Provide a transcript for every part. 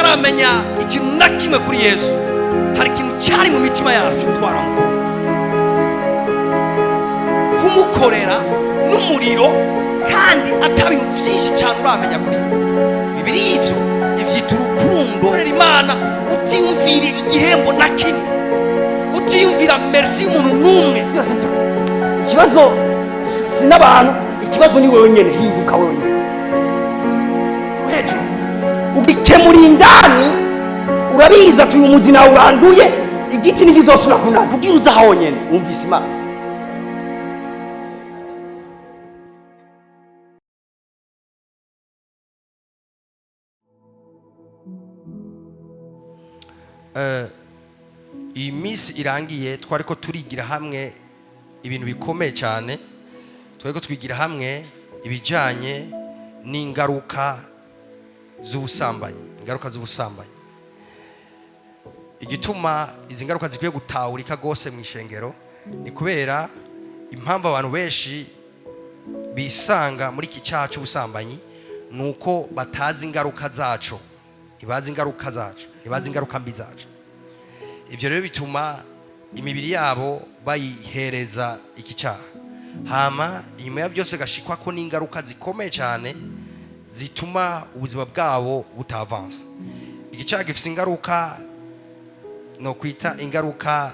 tutaramenya ikintu na kimwe kuri Yesu, hari ikintu cyari mu mitima yacu twaramukunda. Kumukorera n'umuriro kandi atabintu byinshi cyane uramenya kuri Bibiri ivyita urukundo. Imana utiyumvira igihembo na kimwe, utiyumvira merci y'umuntu n'umwe. Ikibazo sinabantu, ikibazo ni wewe nyene. Hinduka wewe nyene, ubikemura indani. Urabiza tuyu umuzi nawe uranduye, igiti ntikizosubira kunana. Ubwira uza aho nyene wumvise Imana. Iyi minsi irangiye twariko turigira hamwe ibintu bikomeye cyane. Twariko twigira hamwe ibijanye n'ingaruka z'ubusambanyi. Igituma izi ngaruka zikwiye gutahurika gose mu ishengero ni kubera impamvu abantu benshi bisanga muri iki cyaha cy'ubusambanyi nuko batazi ingaruka zacu. Ntibazi ingaruka mbi zacu. Ivyo rero bituma imibiri yabo bayihereza iki cyaha. Hama inyuma ya byose gashikwa ko n'ingaruka zikomeye cyane zituma ubuzima bwabo butavansa. Iki cyaha gifite ingaruka no kwita ingaruka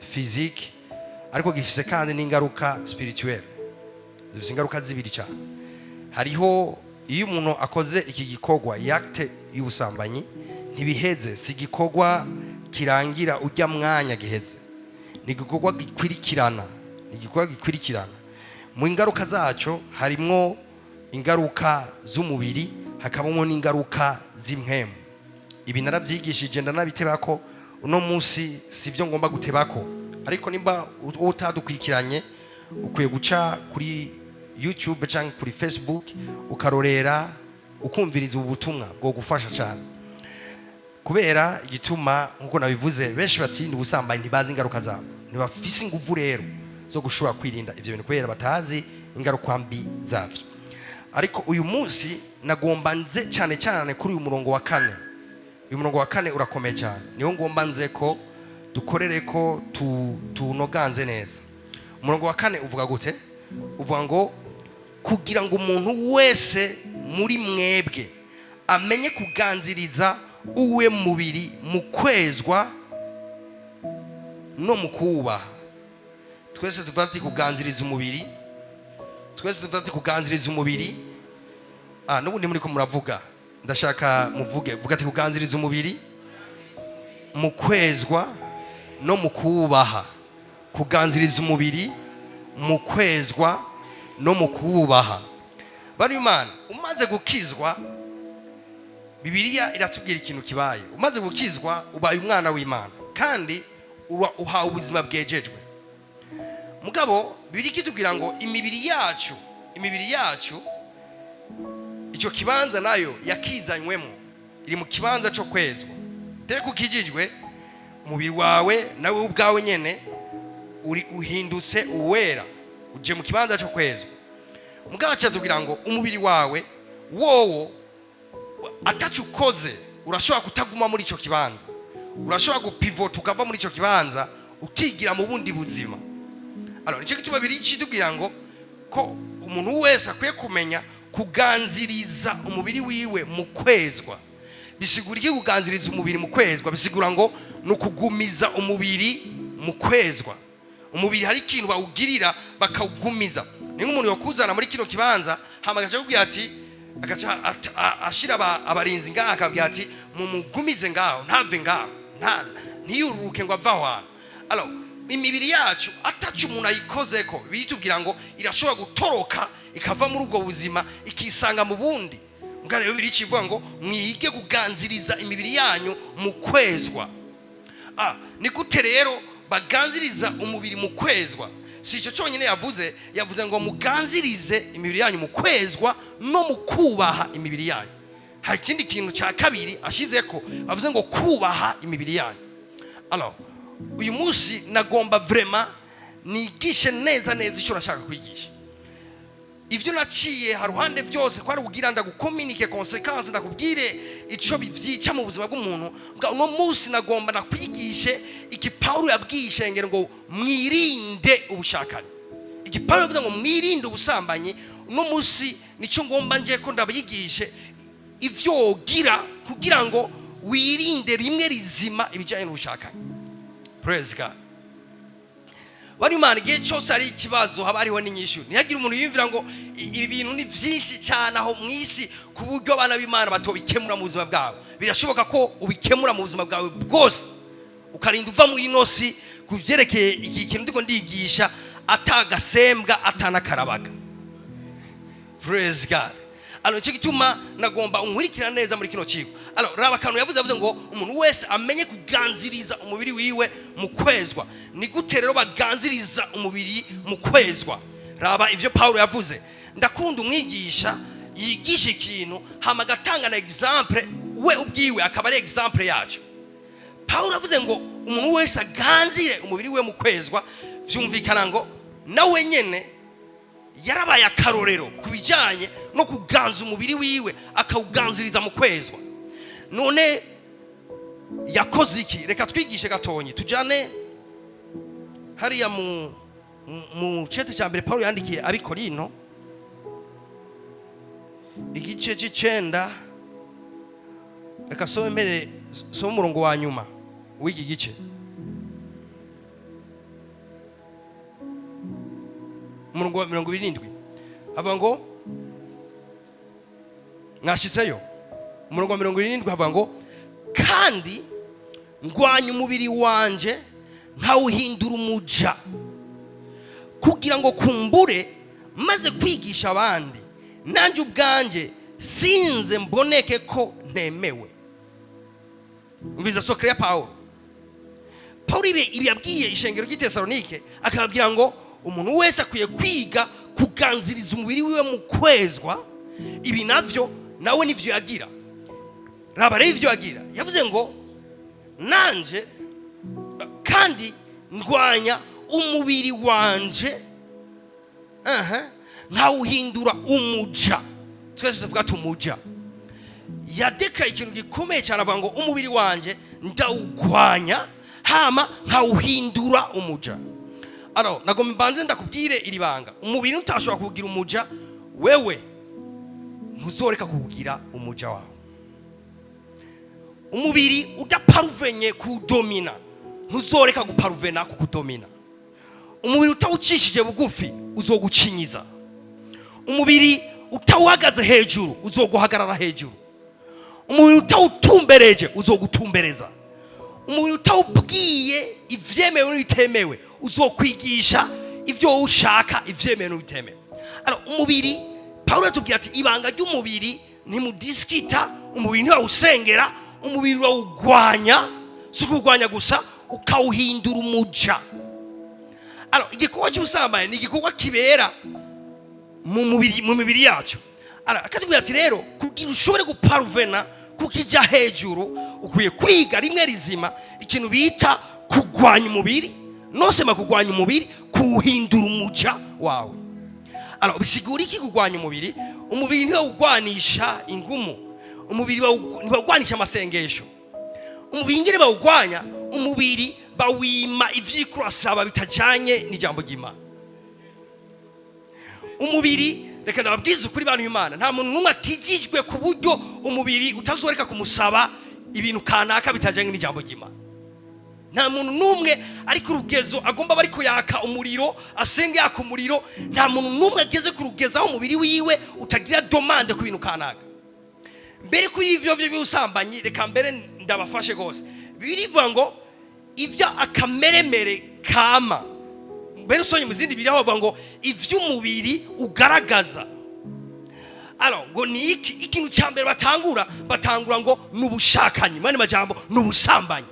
physique, ariko gifise kandi n'ingaruka spirituelle. Zifise ingaruka zibiri cyane. Hariho iyo umuntu akoze iki gikorwa yakte y'ubusambanyi, ntibiheze, si gikorwa kirangira ujya mwanya giheze, ni gikorwa gikwirikirana. Mu ingaruka zacu harimo ingaruka z'umubiri, hakabamo n'ingaruka z'impwemu. Ibi narabyigishije ndanabitebako, uno munsi sivyo ngomba gutebako, ariko nimba utadukurikiranye ukwiye guca kuri YouTube cyangwa kuri Facebook ukarorera ukumviriza ubutumwa bwo gufasha cyane. Kubera igituma nkuko nabivuze, benshi batirinda ubusambanyi ntibazi ingaruka zabo, ntibafise ingufu rero zo gushobora kwirinda ivyo bintu kubera batazi ingaruka mbi zavyo. Ariko uyu munsi nagomba nze cyane cyane kuri uyu murongo wa 4. Uyu murongo wa 4 urakomeye cyane, niho ngomba nze ko dukorere ko tunoganze neza. Umurongo wa 4 uvuga gute? Uvuga ngo kugira ngo umuntu wese muri mwebwe amenye kuganziriza uwe mubiri mu kwezwa no mu kubaha. Twese tuvati kuganziriza umubiri, n'ubundi muri ko muravuga, ndashaka muvuge, vuga ati kuganziriza umubiri mu kwezwa no mu kubaha. Kuganziriza umubiri mu kwezwa no mu kubaha. Bari Imana, umaze gukizwa, Bibiliya iratubwira ikintu kibaye. Umaze gukizwa ubaye umwana w'Imana kandi uhawe ubuzima bwejejwe. Mugabo Bibiliya itubwira ngo imibiri yacu icyo kibanza nayo yakizanywemo, iri mu kibanza cyo kwezwa. Teko ukijijwe, umubiri wawe nawe ubwawe nyene uhindutse uwera, uje mu kibanza cyo kwezwa. Mugabo cyatubwira ngo umubiri wawe wowo atacu ukoze urashobora kutaguma muri icyo kibanza, urashobora gupivota ukava muri icyo kibanza ukigira mu bundi buzima. Nicyo gituma Bibiliya itubwira ngo ko umuntu wese akwiye kumenya kuganziriza umubiri wiwe mu kwezwa. Bisigura iki kuganziriza umubiri mu kwezwa? Bisigura ngo nukugumiza umubiri mu kwezwa. Umubiri hari ikintu bawugirira bakawugumiza. Ni nk'umuntu yakuzana muri kino kibanza hama agaca akubwira ati, ashira abarinzi ngaho akabwira ati mumugumize ngaho, ntave ngaho, ntiyururuke ngo ava aho hantu. Imibiri yacu atacu umuntu ayikozeko, bitubwira ngo irashobora gutoroka ikava muri ubwo buzima ikisanga mu bundi. Mbwa rero birikivuga ngo mwige kuganziriza imibiri yanyu mu kwezwa. Ni gute rero baganziriza umubiri mu kwezwa? Si icyo cyonyine yavuze ngo muganzirize imibiri yanyu mu kwezwa no mu kubaha imibiri yanyu. Hari ikindi kintu cya kabiri ashizeko, avuze ngo kubaha imibiri yanyu. Uyu munsi nagomba vraiment nigishe neza icyo nashaka kwigisha. ivyo naciye haruhande byose kwari kugira ndagukominike consequence ndakubwire ico bivyica mu buzima bw'umuntu bwa uno munsi nagomba nakwigishe iki Paulo yabwiye ishengero ngo mwirinde ubushakanyi. Iki Paulo yavuze ngo mwirinde ubusambanyi. Uno munsi nico ngomba nje ko ndabigishe ivyo wogira kugira ngo wirinde rimwe rizima ibijanye n'ubushakanyi. Praise God. Bari Imana igihe cyose ari ikibazo haba hariho n'inyishu. Ntiyagira umuntu yumvira ngo ibi bintu ni byinshi cyane aho mwisi ku buryo abana b'Imana batobikemura mu buzima bwawe. Birashoboka ko ubikemura mu buzima bwawe bwose ukarinda uva muri nosi kuvyerekeye iki kintu ndiko ndigisha atagasembwa atanakarabaga. Praise God. Alors cyo gituma nagomba unkurikira neza muri kino kigo. Alors raba kantu yavuze ngo umuntu wese amenye kuganziriza umubiri wiwe mu kwezwa. Ni gute rero baganziriza umubiri mu kwezwa? Raba ivyo Paulo yavuze. Ndakunda umwigisha yigisha ikintu hama gatanga na example we ubwiwe akaba ari example yacu. Paulo yavuze ngo umuntu wese aganzire umubiri we mu kwezwa, vyumvikana ngo nawe nyene yarabaye akarorero kubijanye no kuganza umubiri wiwe akawuganziriza mu kwezwa. None yakoze iki? Reka twigishe gatonyi tujane hariya mu cete cya mbere Paulo yandikiye abikorino igice c'9. Reka somere umurongo wa nyuma w'iki gice. Umurongo wa 27 havuga ngo mwashiseyo. Umurongo wa 27 havuga ngo kandi ngwanya umubiri wanje nkawuhindura umuja kugira ngo kumbure maze kwigisha abandi nanjye ubwanje sinze mboneke ko ntemewe. Umviza sokre ya Paulo ibi yabwiye ishengero ry'Itesalonike akababwira ngo umuntu wese akwiye kwiga kuganziriza umubiri wiwe mu kwezwa. Ibi navyo nawe nivyo yagira. Raba rero ivyo yagira yavuze ngo nanje kandi ndwanya umubiri wanje nkawuhindura umuja. Twese tuvuga tumuja. Yadekara ikintu gikomeye cyane avuga ngo umubiri wanje ndawugwanya hama nkawuhindura umuja. Alors nagomba mbanze ndakubwire iri banga. Umubiri utashobora kugira umuja, wewe ntuzoreka kugira umuja wawe. Umubiri udaparuvenye kudomina ntuzoreka guparuvena kukudomina. Umubiri utawucishije bugufi uzogucinyiza. Umubiri utawuhagaze hejuru uzoguhagarara hejuru. Umubiri utawutumbereje uzogutumbereza. Umubiri utawubwiye ivyemewe n'ibitemewe uzokwigisha ivyo ushaka ivyemewe n'ibitemewe. Alors umubiri Paulo atubwira ati ibanga ry'umubiri ni mudiskita. Umubiri ntiwawusengera, umubiri wawugwanya. Si kugwanya gusa ukawuhindura umuja. Alors igikorwa cy'ubusambanyi ni igikorwa kibera mu mibiri yacu. Alors akatubwira ati rero kugira ushobore guparuvena kukijya hejuru ukwiye kwiga rimwe rizima ikintu bita kugwanya umubiri. Nosema kugwanya umubiri kuhindura umuja wawe. Alors bisigura iki kugwanya umubiri? Umubiri ntiwugwanisha ingumu, umubiri ntiwugwanisha amasengesho. Umubiri ngire bawugwanya, umubiri bawima ivyikurasaba bitajanye n'ijambo ry'Imana. Umubiri reka ndababwiza ukuri bantu b'Imana, nta muntu numwe akijijwe ku buryo umubiri utazoreka kumusaba ibintu kanaka bitajanye n'ijambo ry'Imana. Nta muntu numwe ari ku rugezo agomba bari kuyaka umuriro asenge yaka umuriro. Nta muntu numwe ageze ku rugezo aho umubiri wiwe utagira demande ku bintu kanaka. Mbere kuri ivyo by'ubusambanyi reka mbere ndabafashe gose. Birivuga ngo ivyo akameremere kama. Mbere usonye mu zindi biriho bavuga ngo ivy'umubiri ugaragaza. Alors ngo ni iki ikintu cyambere batangura ngo nubushakanyi. Mane majambo nubusambanyi.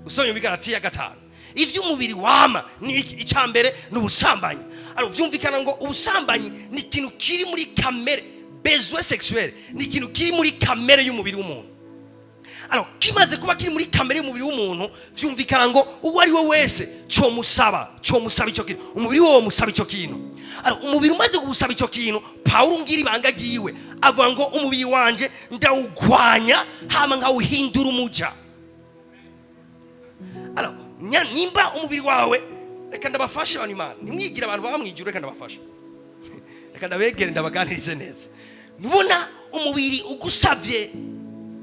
Usonye mu Galatiya 5. Ivy'umubiri wama ni iki icyambere nubusambanyi. Alors vyumvikana ngo ubusambanyi ni ikintu kiri muri kamere, besoin sexuel, ni ikintu kiri muri kamere y'umubiri w'umuntu. Alors kimaze kuba kiri muri kamere y'umubiri w'umuntu vyumvikana ngo uwo ari we wese comusaba icyo kintu, umubiri wo musaba icyo kintu. Umubiri umaze gusaba icyo kintu, Pawulo ngira ibanga giwe avuga ngo umubiri wanje ndawugwanya hama nkawuhindura umuja. Nimba umubiri wawe, reka ndabafashe abantu Imana, nimwigira abantu bamwijura, reka ndabafashe, reka ndabegere ndabaganirize neza. Nubona umubiri ugusabye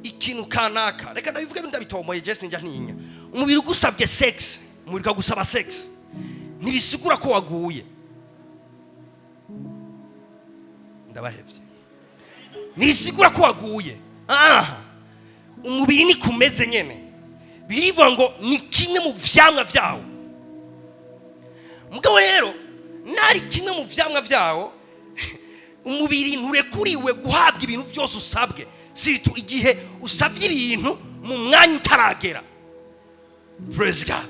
ikintu kanaka, reka ndabivuge ndabitomoye je sinjya ntinya. Umubiri ugusabye sex, umubiri ukagusaba sex, ntibisigura ko waguye. Ndabahevye, ntibisigura ko waguye. Umubiri ni kumeze nyene, birivuga ngo ni kimwe mu vyamwa vyawo. Mugabo rero nari kimwe mu vyamwa vyawo, umubiri nturekuriwe guhabwa ibintu byose usabwe, siritu igihe usabye ibintu mu mwanya utaragera. Praise God.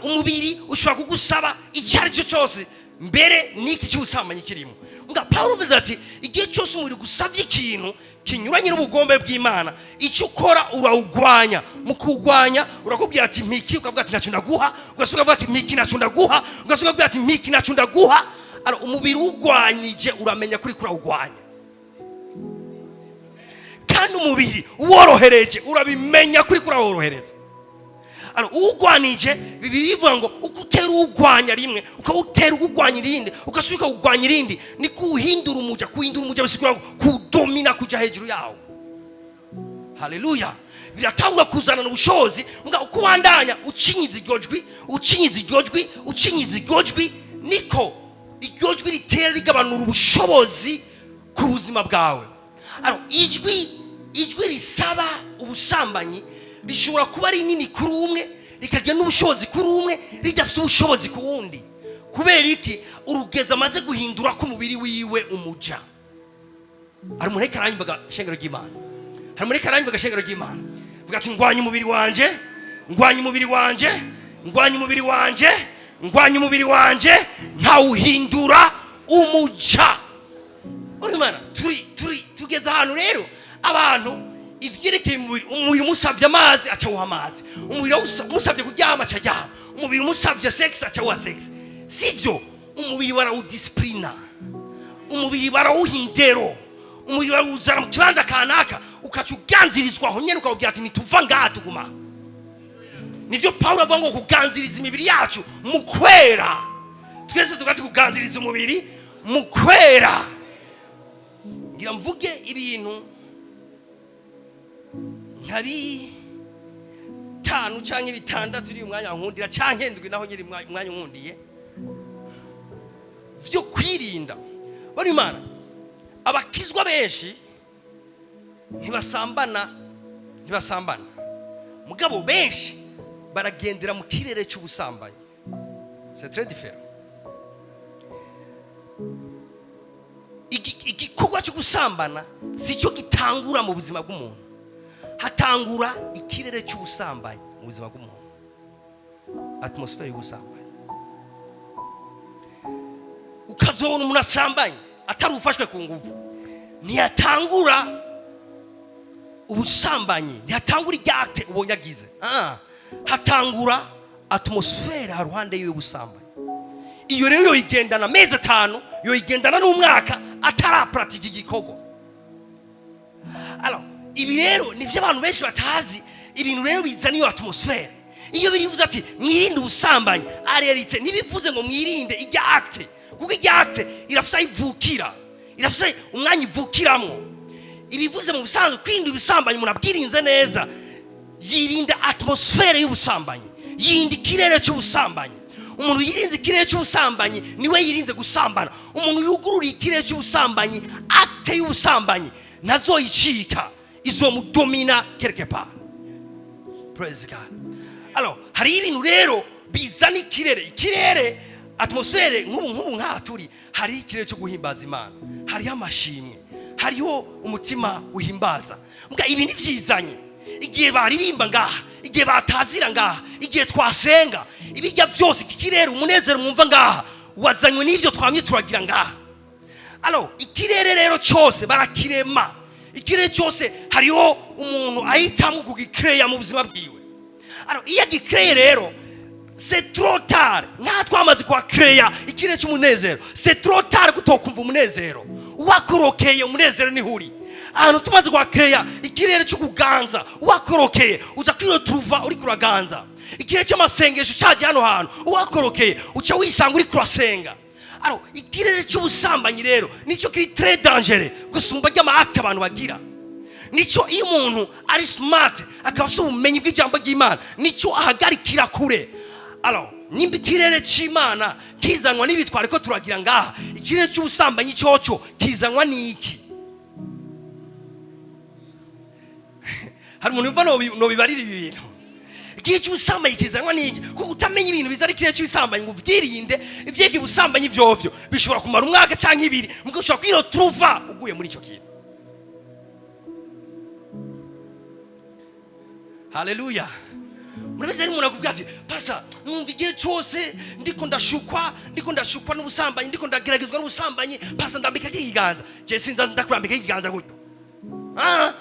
Umubiri ushobora kugusaba icyari cyo cyose mbere n'iki cy'ubusambanyi kirimo. Nga Pawulo avuze ati igihe cyose umubiri gusabye ikintu kinyuranye n'ubugombe bw'Imana, icyo ukora urawugwanya. Mu kugwanya urakubwira ati mpiki, ukavuga ati ntacyo ndaguha, ugasuka ukavuga ati mpiki ntacyo ndaguha, ugasuka ukavuga ati mpiki ntacyo ndaguha. Umubiri ugwanyije uramenya kuri kurawugwanya, kandi umubiri uworohereje urabimenya kuri kuraworohereza. Ugwanije Bibiliya ivuga ngo ukutera ugwanya rimwe ukawutera ugwanya irindi ugasubika ugwanya irindi, ni kuhindura umuja. Kuhindura umuja bisigura kudomina kuja hejuru yawo. Haleluya. Biratangwa kuzana ubushobozi nga ukubandanya ucinyiza iryojwi niko iryojwi ritera rigabanura ubushobozi ku buzima bwawe. Ijwi risaba ubusambanyi bishobora kuba ari nini kuri umwe, rikagira n'ubushobozi kuri umwe, ridafite ubushobozi ku wundi. Kubera iki? Urugeza amaze guhindura ko umubiri wiwe umuja. Hari umuntu ariko aranyumvaga shengero ry'Imana, vuga ati ngwanya umubiri wanje nkawuhindura umuja. Imana tugeze ahantu rero abantu ivyerekeye umubiri umusavye amazi acawuha amazi, umubiri umusavye kuryama acaryama, umubiri umusavye sex acawuha sex. Sivyo, umubiri barawudisciplina, umubiri barawuha indero, umubiri barawuzana mu kibanza kanaka ukaca uganzirizwaho nyene ukawubwira ati nituva ngaha tuguma. Nivyo Pawulo avuga ngo kuganziriza imibiri yacu mu kwera. Twese tugati kuganziriza umubiri mu kwera. Ngira mvuge ibintu nkabi 5 canke 6 uri umwanya nkundira canke ndwi naho nyiri umwanya nkundiye vyo kwirinda. Bari Imana, abakizwa benshi ntibasambana, mugabo benshi baragendera mu kirere cy'ubusambanyi. C'est très différent. Igikorwa cyo gusambana si cyo gitangura mu buzima bw'umuntu, hatangura ikirere cy'ubusambanyi mu buzima bw'umuntu, atmosphere y'ubusambanyi. Ukazobona umuntu asambanye atari ufashwe ku nguvu, ntiyatangura ubusambanyi, ntiyatangura iryate ubonye agize, hatangura atmosphere haruhande y'ubusambanyi. Iyo rero yoyigendana amezi 5, yoyigendana n'umwaka atarapratika igikorwa. Ibi rero nivyo abantu benshi batazi. Ibintu rero bizana iyo atmosphere. Iyo birivuze ati mwirinde ubusambanyi, arerite nibivuze ngo mwirinde ijya acte, kuko ijya acte irafisa ivukira, irafisa umwanya ivukiramwo. Ibivuze mu busanzwe kwirinda ubusambanyi umuntu abwirinze neza, yirinda atmosphere y'ubusambanyi, yindi kirere cy'ubusambanyi. Umuntu yirinze ikirere cy'ubusambanyi niwe yirinze gusambana. Umuntu yugurura ikirere cy'ubusambanyi, acte y'ubusambanyi nazoyicika, izomudomina quelque part. Praise God. Hari ibintu rero bizana ikirere atmosphere nk'ubu nk'aturi, hari ikirere cyo guhimbaza Imana, hari amashimwe, hariho umutima uhimbaza. Mbwa ibi ni vyizanye igihe baririmba ngaha, igihe batazira ngaha, igihe twasenga, ibijya byose ikirere umunezero mwumva ngaha wazanywe n'ivyo twamye turagira ngaha. Ikirere rero cyose barakirema, ikirere cyose hariho umuntu ahitamwe kugikreya mu buzima bwiwe. Iyo gikreya rero c'est trop tard. Nta twamaze kwa create ikirere cy'umunezero. C'est trop tard kutokumva umunezero. Wakorokeye umunezero ni huri. Ahantu tumaze kwa create ikirere cy'ukuganza. Wakorokeye uza kwirotuva uri kuraganza. Ikirere cy'amasengesho cyaje hano hantu. Wakorokeye uca wisanga uri kurasenga. Alors ikirere cy'ubusambanyi rero nico kiri très dangereux gusumba ry'ama acte abantu bagira. Nico iyo umuntu ari smart akabasha ubumenyi bw'ijambo ry'Imana nico ahagarikira kure. Alors nimba ikirere cy'Imana kizanwa n'ibitware ko turagira ngaha, ikirere cy'ubusambanyi cyoco kizanwa n'iki? Hari umuntu umva no bibarira ibintu. Ikirere cy'ubusambanyi kizanwa n'iki? Kuko utamenya ibintu bizari ikirere cy'ubusambanyi ngo byirinde ivyeke ubusambanyi vyovyo bishobora kumara umwaka canke ibiri mugo ushobora kwirotruva uguye muri ico kintu. Haleluya. Murabeze umuntu akubwira ati pasa numva igihe cyose ndiko ndashukwa n'ubusambanyi, ndiko ndageragezwa n'ubusambanyi, pasa ndambika ikiganza. Je sinza ndakurambika ikiganza gutyo.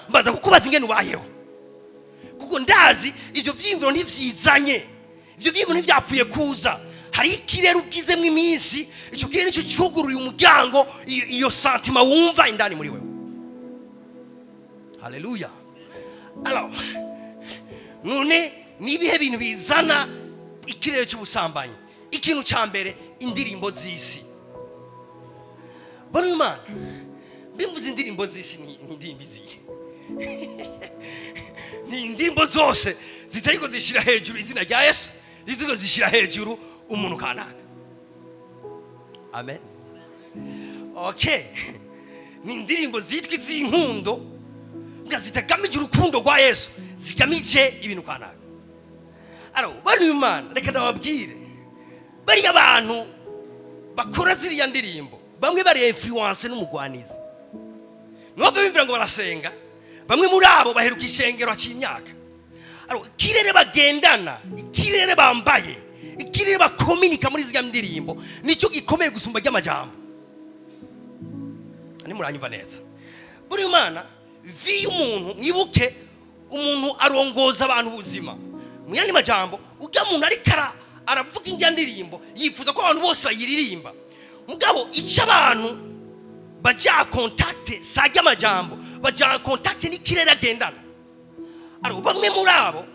Mbaza kukubaza ingene ubayeho. Kuko ndazi ivyo vyimviro ntivyizanye. Ivyo vyimviro ntivyapfuye kuza. Hari ikirere ubwizemwe iminsi, ico kirere nico cyugururiye umuryango iyo santima wumva indani muri wewe. Haleluya. Alors none nibihe bintu bizana ikirere cy'ubusambanyi? Ikintu cya mbere indirimbo z'isi. Bano Imana bimvuze indirimbo z'isi ni indirimbo izihe? Ni indirimbo zose zitariko zishira hejuru izina rya Yesu, ziziko zishira hejuru umuntu kanaka. Amen. Okay. Ni indirimbo zitwa iz'inkundo ngazitagamije urukundo rwa Yesu, zigamije ibintu kanaka. Alors bano Imana reka ndababwire, bari abantu bakora ziriya ndirimbo bamwe bari influence n'umugwanizi. Nubwo bimvira ngo barasenga, bamwe muri abo baheruka ishengero cy'imyaka. Alors ikirere bagendana, ikirere bambaye, ikirere bakominika muri ziriya ndirimbo nicyo gikomeye gusumba ry'amajambo. Ani muranyumva neza. Buri Imana vi umuntu mwibuke umuntu arongoza abantu ubuzima. Muyandi majambo ujya umuntu ari aravuga injya ndirimbo yifuza ko abantu bose bayiririmba. Mugabo ica abantu baja contact sajya majambo, baja contact n'ikirere agendana. Ari bamwe muri abo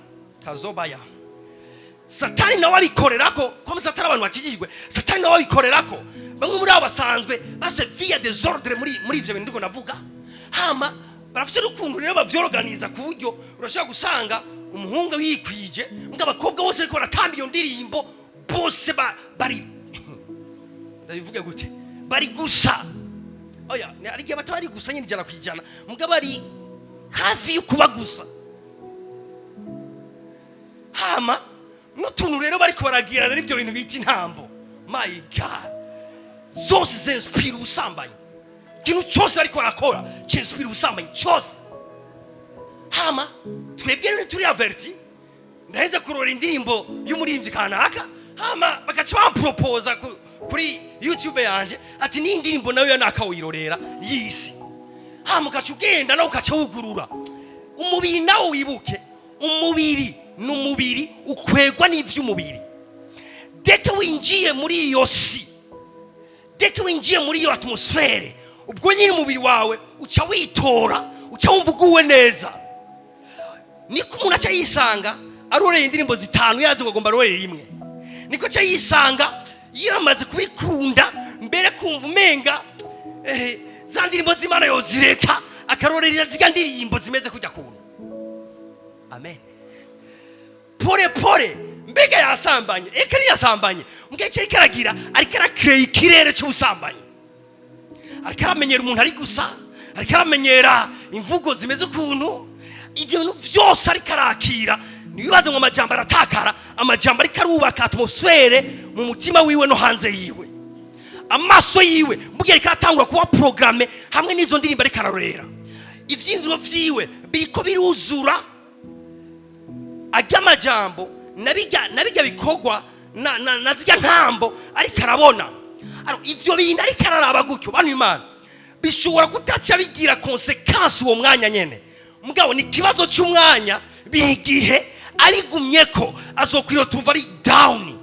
kazobaya. Satani nawe abikorerako, ko Satani abantu bakijijwe, Satani nawe abikorerako. Bamwe muri abo basanzwe base via desordre muri ivyo bintu ndiko navuga. Hama barafise urukundo rero bavyorganiza ku buryo urashaka gusanga umuhungu wikwije ngabakobwa bose ariko baratamba iyo ndirimbo bose bari ndabivuga gute, bari gusa. Oya ni ari gihe batari gusa nyine ijana kwijana mugabo ari hafi yo kuba gusa. Hama n'utuntu rero bariko baragira rero ivyo bintu bita intambo. My God, zose zinspira ubusambanyi. Kintu cyose ariko barakora cyinspira ubusambanyi cyose. Hama twebwe rero turi averti ndaheze kurora indirimbo y'umurimbyi kanaka, hama bakaca bampropose kuri YouTube yanje ati ni indirimbo nayo yanakawirorera yisi. Hama ukaca ugenda nawe ukaca wugurura umubiri nawe wibuke umubiri n'umubiri ukwegwa n'ivy'umubiri. Deke winjiye muri iyo si, deke winjiye muri iyo atmosfere, ubwo nyine umubiri wawe uca witora, uca wumva uguwe neza. Niko umuntu aca yisanga aroreye indirimbo zitanu yazi ngo agomba aroreye imwe. Niko aca yisanga yamaze kubikunda mbere kumva umenga za ndirimbo z'Imana yozireka akarorera z'iga ndirimbo zimeze kujya kuntu. Amen. Pore pore mbega yasambanye, ekari yasambanye mbega cyo karagira ariko arakireye ikirere cy'ubusambanyi. Ariko aramenyera umuntu ari gusa, ariko aramenyera imvugo zimeze kuntu. Ibyo bintu byose ariko arakira nibibaze ngo amajambo aratakara, amajambo ariko arubaka atmosfere mu mutima wiwe no hanze yiwe. Amaso yiwe mbugere ariko atangura kuba programme hamwe n'izo ndirimbo ariko ararorera. Ivyindiro vyiwe biriko biruzura ajya amajambo nabiga bikogwa na zirya ntambo ariko arabona. Ivyo bintu ariko araraba gutyo bano Imana bishobora kutaca bigira consequence uwo mwanya nyene. Mugabo ni kibazo cy'umwanya bigihe ari gumyeko azokwiro tuva ari down.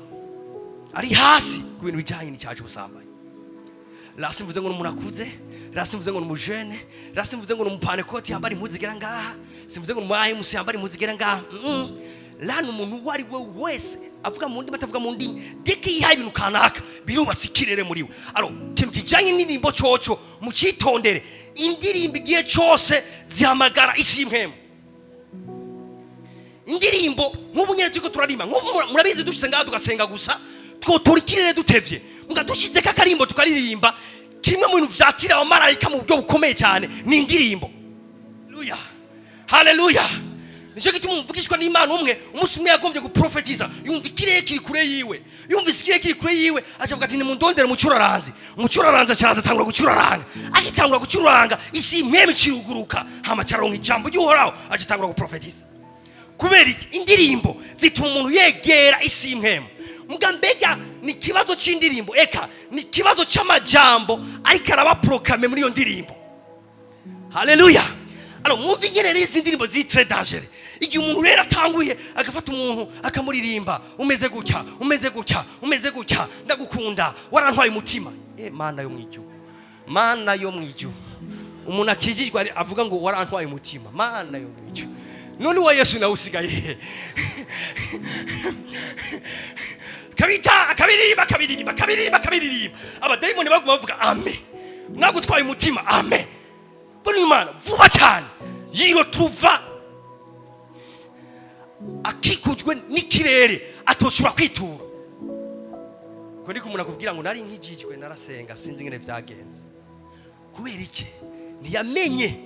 ari hasi ku bintu bijyanye n'icyaha cy'ubusambanyi. Rasi mvuze ngo umuntu akuze, rasi mvuze ngo umujene, rasi mvuze ngo umupanekoti yambara impuzu igera ngaha, simvuze ngo umuayimusi yambara impuzu igera ngaha. Lana umuntu uwo ari we wese avuga mu ndimi atavuga mu ndimi, deke yihaye ibintu kanaka birubatse ikirere muri we. Alo kintu kijanye n'indirimbo coco mu citondere, indirimbo igiye cyose zihamagara isi impemu. Indirimbo nk'ubu nyene turiko turarima, murabizi dushitse ngaha tugasenga gusa, twotora ikirere dutevye, nga dushize kakarimbo tukaririmba. Kimwe mu bintu vyatira abamarayika mu buryo bukomeye cyane ni indirimbo. Haleluya, haleluya. Nico gituma mvugishwa n'Imana umwe, umunsi umwe yagombye guprofetiza, yumva ikirere kiri kure yiwe, yumva ikirere kiri kure yiwe, acavuga ati nimundondere umucuraranzi. Umucuraranzi acaza atangura gucuraranga, agitangura gucuraranga isi impemu ciruguruka, hama caronka ijambo ry'Uhoraho, agitangura guprofetiza. Kubera iki? Indirimbo zituma umuntu yegera isi impemu. Mbega ni kibazo c'indirimbo, eka ni kibazo c'amajambo ariko arabaproclame muri iyo ndirimbo. Haleluya. Alors mwumva ingene rero izi ndirimbo zi très dangereux. Igihe umuntu rero atanguye agafata umuntu akamuririmba, umeze gutya, umeze gutya, umeze gutya, ndagukunda, warantwaye umutima. Mana yo mwijuru, Mana yo mwijuru. Umuntu akijijwe avuga ngo warantwaye umutima, Mana yo mwijuru. None wa Yesu nawe usigaye. Kabiririmba. Abadayimoni baguma bavuga amen. Nagutwaye umutima, amen. Bone Imana vuba cyane yiro tuva akikujwe n'ikirere atoshobora kwitura. Ko ndiko umuntu akubwira ngo nari nkijijwe narasenga sinzi ngene vyagenze. Kubera iki? Ntiyamenye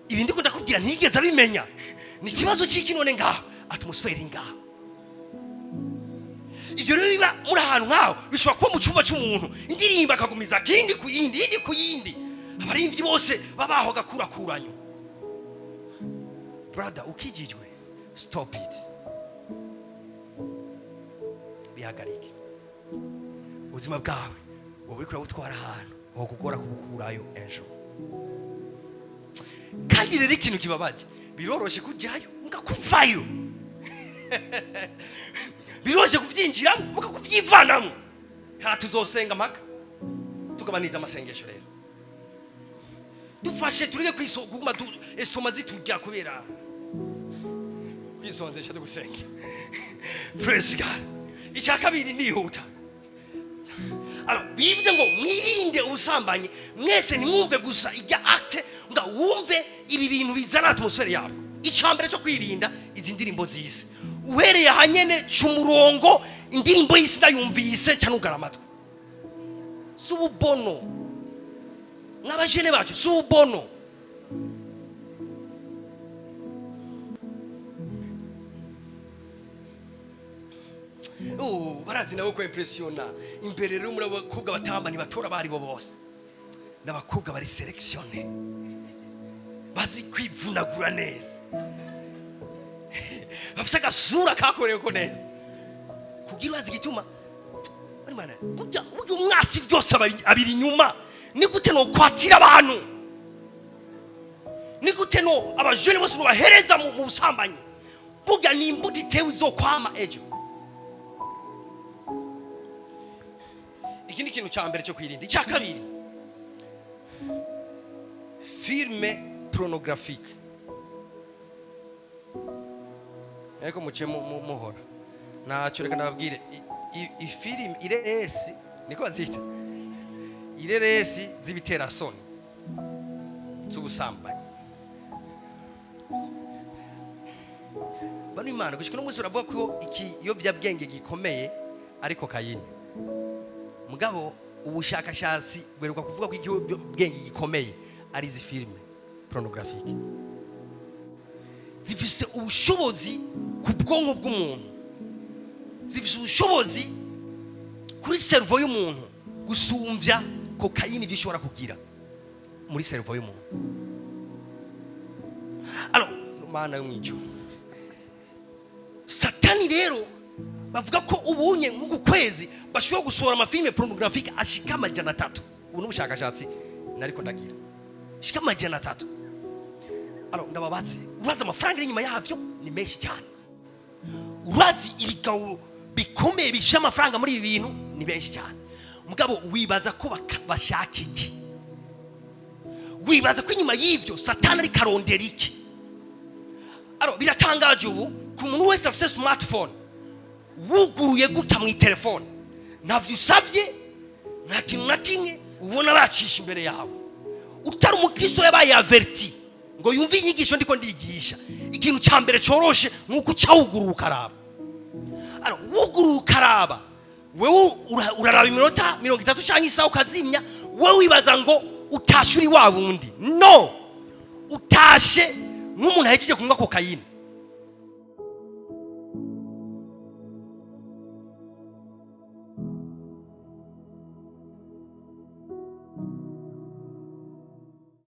ibindi ko ndakubwira ntigeze abimenya. Ni kibazo cy'iki none ngaho atmosphere ngaho. Ivyo rero biba muri ahantu ngaho bishobora kuba mu cyumba cy'umuntu, indirimba akagumiza kindi ku yindi, indi ku yindi. Abarimvyi bose babaho gakurakuranyo. Brother, ukijijwe, stop it. Bihagarike. Ubuzima bwawe wowe kuri utwara ahantu ho kugora kubukurayo ejo. Kandi rero ikintu kibabaje, biroroshe kujyayo mukakuvayo. Biroroshe kuvyinjiramo mukakuvyivanamo. Ha tuzosenga maka tukabaniza amasengesho rero. Dufashe turige kuguma estoma ziturya kubera kwisonzesha tugusenga. Praise God. Icya kabiri nihuta. Alors bivuze ngo mwirinde ubusambanyi, mwese nimwumve gusa ijya acte nga wumve ibi bintu bizana atmosfere yabo. Icambere cyo kwirinda izi ndirimbo zise. Uhereye hanyene cyumurongo indirimbo y'isi ndayumvise cyanugara amatwi. Sububono. N'abajene bacu sububono. Barazi nawe ko impressiona. Imbere rero muri abakobwa batamba ntibatora bari bo bose. N'abakobwa bari selectionné. Bazi kwivunagura neza. Bafise agasura kakorewe ko neza. Kugira bazi gituma. Mana, burya umwasi byose abiri inyuma. Ni gute no kwatira abantu? Ni gute no abajene bose no bahereza mu busambanyi? Burya ni imbuto itewe izokwama ejo. Iki ni ikintu cyambere cyo kwirinda. Icya kabiri, filme pornographique. Eko muce muhora ntacyo reka ndababwire ifilime ireresi niko bazita ireresi z'ibiterasoni z'ubusambanyi. Bano Imana gushika no munsi baravuga ko iki iyo byabwenge gikomeye ariko kayini mugabo ubushakashatsi bweruka kuvuga ko iki bwenge gikomeye ari izi filime pornographique. Zifise ubushobozi ku bwonko bw'umuntu, zifise ubushobozi kuri cerveau y'umuntu gusumvya kokayini bishobora kugira muri cerveau y'umuntu. Alors Mana yo mwijuru, Satani rero bavuga ko ubunye nk'uku kwezi bashobora gusohora amafilime pornographique ashika 300. Ubu n'ubushakashatsi nariko ndagira ashika 300. Alors ndababaze uraza amafaranga inyuma yavyo ni menshi cyane. Urazi ibigabo bikomeye bisha amafaranga muri ibi bintu ni benshi cyane. Mugabo wibaza ko bashaka iki? Wibaza ko inyuma y'ivyo Satani ari karondera iki? Biratangaje ubu ku muntu wese afite smartphone, wuguruye guta mu telefone, ntavyo usavye, nta kintu na kimwe ubona bacisha imbere yawe. Utari umukristo yabaye averti ngo yumve inyigisho ndiko ndigisha. Ikintu ca mbere coroshe nuko ucawugurura ukaraba. Wugurura ukaraba, wewe uraraba iminota 30 canke isaha ukazimya, wewe wibaza ngo utashuri wa wundi. No, utashe nk'umuntu ahejeje kunywa kokayine.